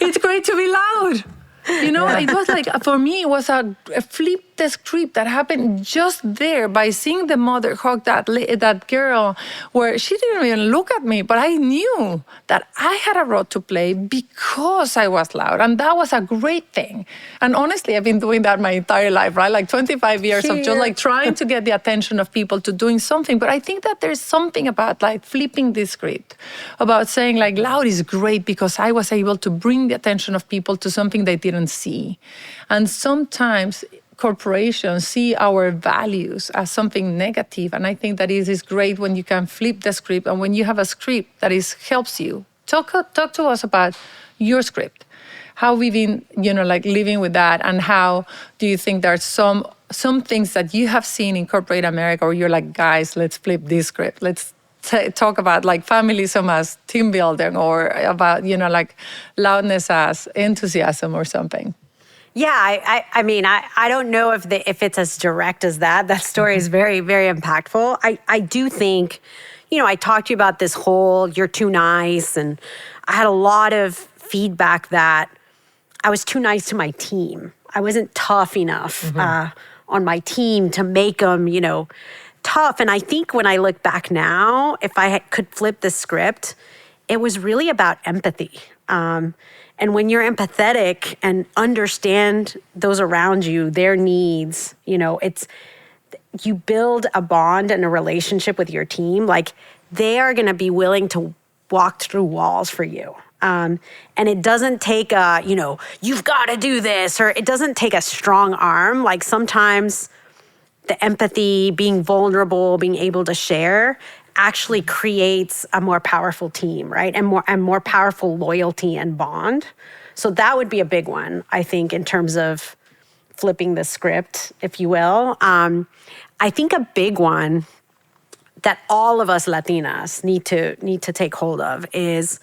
S1: It's great to be loud. It was like, for me, it was a flip the script that happened just there by seeing the mother hug that girl, where she didn't even look at me, but I knew that I had a role to play because I was loud. And that was a great thing. And honestly, I've been doing that my entire life, right? Like 25 years of just like trying to get the attention of people to doing something. But I think that there's something about like flipping this script, about saying like loud is great because I was able to bring the attention of people to something they didn't see. And sometimes corporations see our values as something negative. And I think that it is great when you can flip the script, and when you have a script that helps you. Talk to us about your script. How we've been, like living with that, and how do you think there are some things that you have seen in corporate America where you're like, guys, let's flip this script. Let's talk about like feminism as team building, or about, like loudness as enthusiasm or something.
S3: Yeah, I mean, I don't know if it's as direct as that. That story is very, very impactful. I do think, I talked to you about this whole you're too nice, and I had a lot of feedback that I was too nice to my team. I wasn't tough enough on my team to make them, tough. And I think when I look back now, if I could flip the script, it was really about empathy. And when you're empathetic and understand those around you, their needs, you build a bond and a relationship with your team. Like, they are going to be willing to walk through walls for you. And it doesn't take you've got to do this, or it doesn't take a strong arm. Like, sometimes the empathy, being vulnerable, being able to share actually creates a more powerful team, right? And more powerful loyalty and bond. So that would be a big one, I think, in terms of flipping the script, if you will. I think a big one that all of us Latinas need to take hold of is,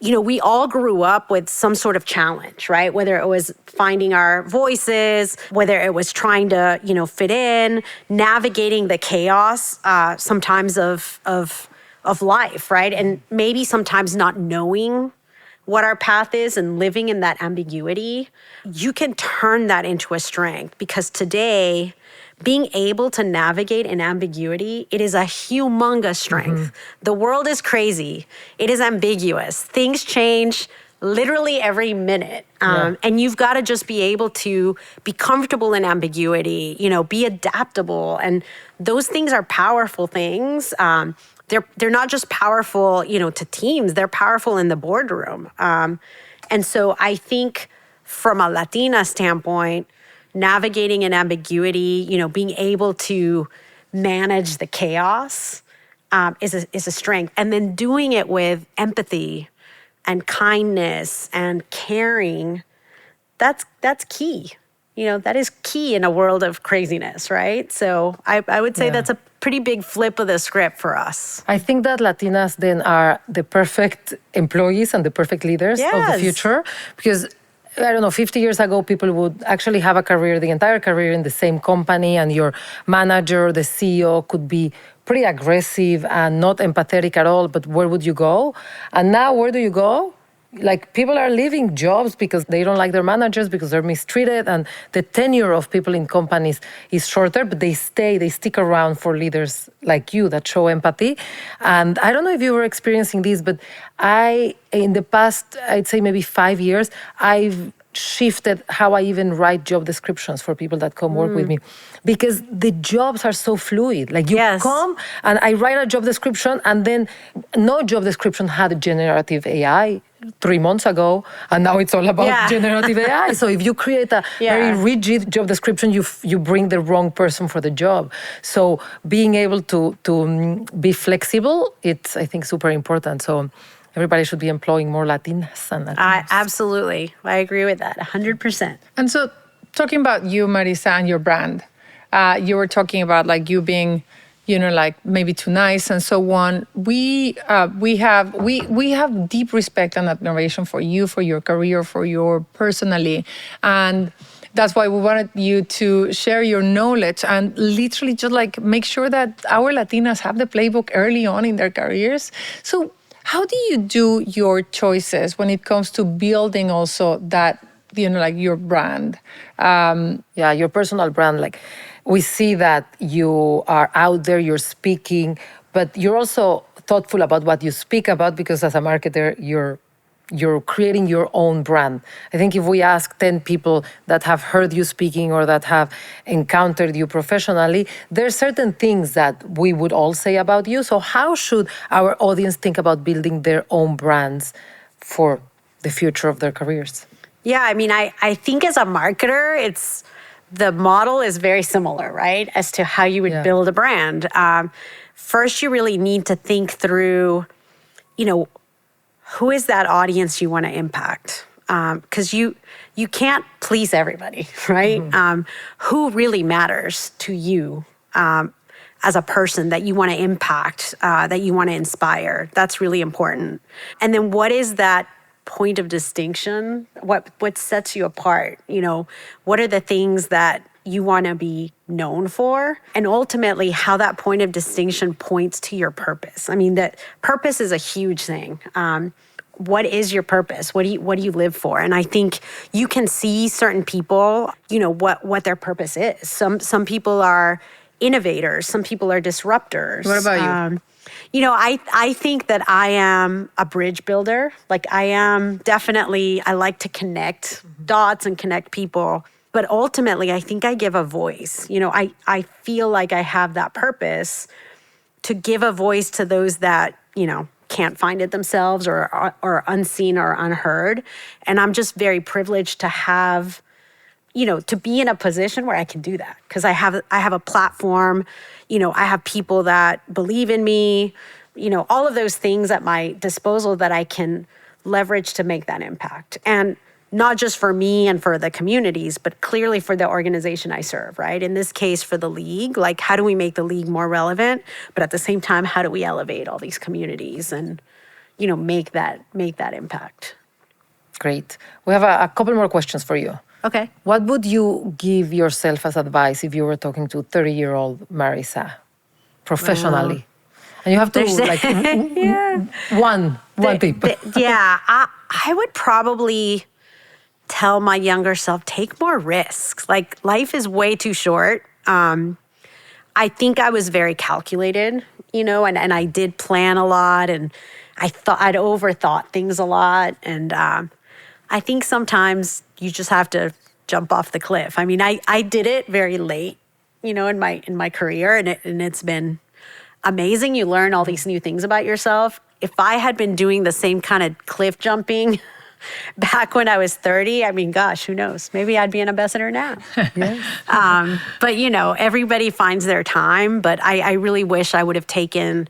S3: we all grew up with some sort of challenge, right? Whether it was finding our voices, whether it was trying to, fit in, navigating the chaos sometimes of life, right? And maybe sometimes not knowing what our path is and living in that ambiguity. You can turn that into a strength, because today, being able to navigate in ambiguity, it is a humongous strength. The world is crazy. It is ambiguous. Things change literally every minute. And you've got to just be able to be comfortable in ambiguity, be adaptable. And those things are powerful things. They're not just powerful, to teams. They're powerful in the boardroom. And so I think from a Latina standpoint, navigating in ambiguity, being able to manage the chaos is a strength. And then doing it with empathy and kindness and caring, that's key. that is key in a world of craziness, right? So I would say that's a pretty big flip of the script for us.
S2: I think that Latinas then are the perfect employees and the perfect leaders of the future, because I don't know, 50 years ago, people would actually have a career, the entire career in the same company, and your manager, the CEO, could be pretty aggressive and not empathetic at all, but where would you go? And now, where do you go? Like, people are leaving jobs because they don't like their managers, because they're mistreated, and the tenure of people in companies is shorter, but they stick around for leaders like you that show empathy. And I don't know if you were experiencing this, but in the past, I'd say maybe 5 years, I've shifted how I even write job descriptions for people that come work with me, because the jobs are so fluid. Like, you come and I write a job description, and then no job description had generative AI 3 months ago, and now it's all about generative AI. So if you create a very rigid job description, you bring the wrong person for the job. So being able to be flexible, it's, I think, super important. So everybody should be employing more Latinas and Latinos.
S3: Absolutely. I agree with that 100%.
S1: And so, talking about you, Marissa, and your brand, you were talking about like you being, like maybe too nice and so on. We have deep respect and admiration for you, for your career, for your personally, and that's why we wanted you to share your knowledge and literally just like make sure that our Latinas have the playbook early on in their careers. So, how do you do your choices when it comes to building also that, like your brand?
S2: Your personal brand. Like, we see that you are out there, you're speaking, but you're also thoughtful about what you speak about, because as a marketer, you're creating your own brand. I think if we ask 10 people that have heard you speaking or that have encountered you professionally, there are certain things that we would all say about you. So how should our audience think about building their own brands for the future of their careers?
S3: Yeah, I mean, I think as a marketer, the model is very similar, right? As to how you would build a brand. First, you really need to think through, who is that audience you want to impact? Because you can't please everybody, right? Who really matters to you as a person that you want to impact, that you want to inspire? That's really important. And then what is that point of distinction? What sets you apart? What are the things that you want to be known for? And ultimately, how that point of distinction points to your purpose. I mean, that purpose is a huge thing. What is your purpose? What do you live for? And I think you can see certain people, what their purpose is. Some people are innovators. Some people are disruptors.
S1: What about you?
S3: I think that I am a bridge builder. Like, I like to connect dots and connect people. But ultimately, I think I give a voice. I feel like I have that purpose to give a voice to those that, can't find it themselves or are unseen or unheard. And I'm just very privileged to have, to be in a position where I can do that, because I have a platform, I have people that believe in me, all of those things at my disposal that I can leverage to make that impact. And not just for me and for the communities, but clearly for the organization I serve, right? In this case, for the league, like, how do we make the league more relevant? But at the same time, how do we elevate all these communities and, make that impact?
S2: Great. We have a couple more questions for you.
S3: Okay.
S2: What would you give yourself as advice if you were talking to 30-year-old Marissa professionally? And you have to, one tip.
S3: I would probably tell my younger self, take more risks. Like, life is way too short. I think I was very calculated, and I did plan a lot, and I'd overthought things a lot. And I think sometimes you just have to jump off the cliff. I mean, I did it very late, in my career, and it's been amazing. You learn all these new things about yourself. If I had been doing the same kind of cliff jumping back when I was 30, I mean, gosh, who knows? Maybe I'd be an ambassador now. But, everybody finds their time. But I really wish I would have taken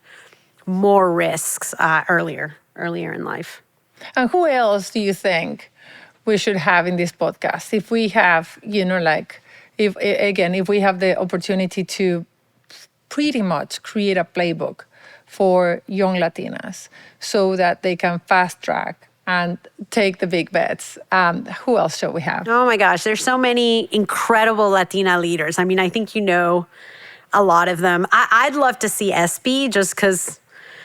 S3: more risks earlier in life.
S1: And who else do you think we should have in this podcast. If we have, if we have the opportunity to pretty much create a playbook for young Latinas so that they can fast track and take the big bets. Who else shall we have?
S3: Oh my gosh, there's so many incredible Latina leaders. I mean, I think you know a lot of them. I'd love to see Espy just because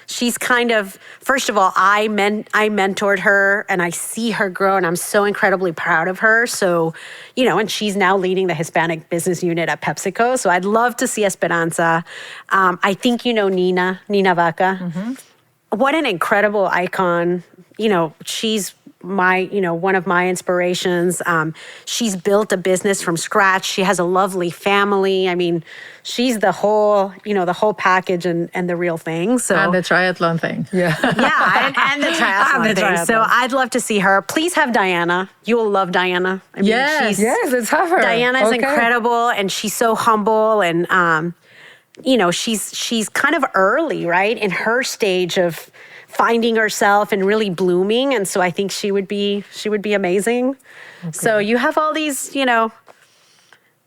S3: she's kind of, first of all, I mentored her and I see her grow and I'm so incredibly proud of her. So, and she's now leading the Hispanic business unit at PepsiCo. So I'd love to see Esperanza. I think Nina Vaca.
S1: Mm-hmm.
S3: What an incredible icon. She's one of my inspirations. She's built a business from scratch. She has a lovely family. I mean, she's the whole package and the real thing. So
S1: and the triathlon thing.
S3: Yeah, and the triathlon thing. So I'd love to see her. Please have Diana. You will love Diana. I mean,
S1: yes, let's have her.
S3: Diana's incredible, and she's so humble, and she's kind of early, right, in her stage of finding herself and really blooming. And so I think she would be amazing. Okay. So you have all these,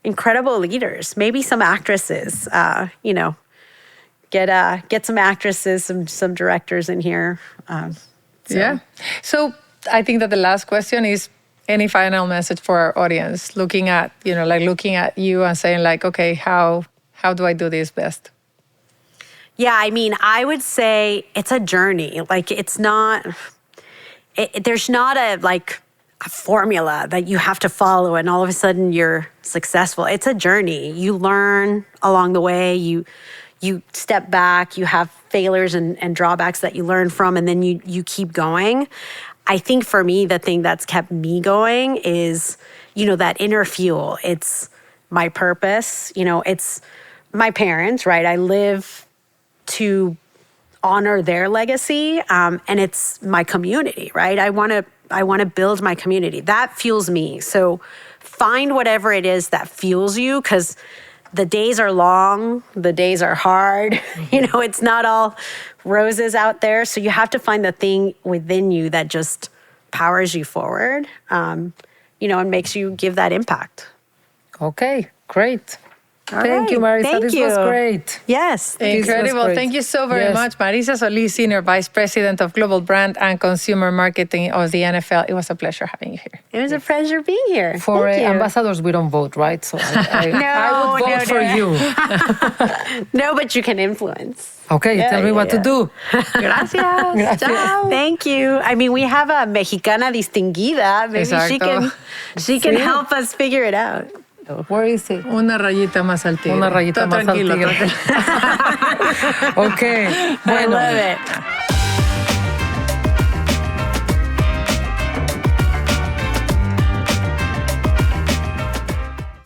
S3: incredible leaders, maybe some actresses, get some actresses, some directors in here.
S1: Yeah. So I think that the last question is any final message for our audience, looking at you and saying okay, how do I do this best?
S3: Yeah, I mean, I would say it's a journey. It's not, there's not a formula that you have to follow and all of a sudden you're successful. It's a journey. You learn along the way. You step back, you have failures and drawbacks that you learn from, and then you keep going. I think for me, the thing that's kept me going is, that inner fuel. It's my purpose. It's my parents, right? I live to honor their legacy, and it's my community, right? I want to build my community. That fuels me. So find whatever it is that fuels you, because the days are long, the days are hard. It's not all roses out there. So you have to find the thing within you that just powers you forward, and makes you give that impact.
S2: Okay, great. Thank you, Marissa. This was great.
S3: Yes.
S1: Incredible. Thank you so very much. Marissa Solis, Senior Vice President of Global Brand and Consumer Marketing of the NFL. It was a pleasure having you here.
S3: It was a pleasure being here.
S2: For ambassadors, we don't vote, right? So I would vote for you.
S3: No, but you can influence.
S2: Okay, tell me what to do.
S3: Gracias. Ciao. Thank you. I mean, we have a Mexicana distinguida. Maybe she can help us figure it out.
S2: Where is it?
S1: Una rayita más al tigre.
S2: Una rayita más al tigre. Okay.
S3: I love it.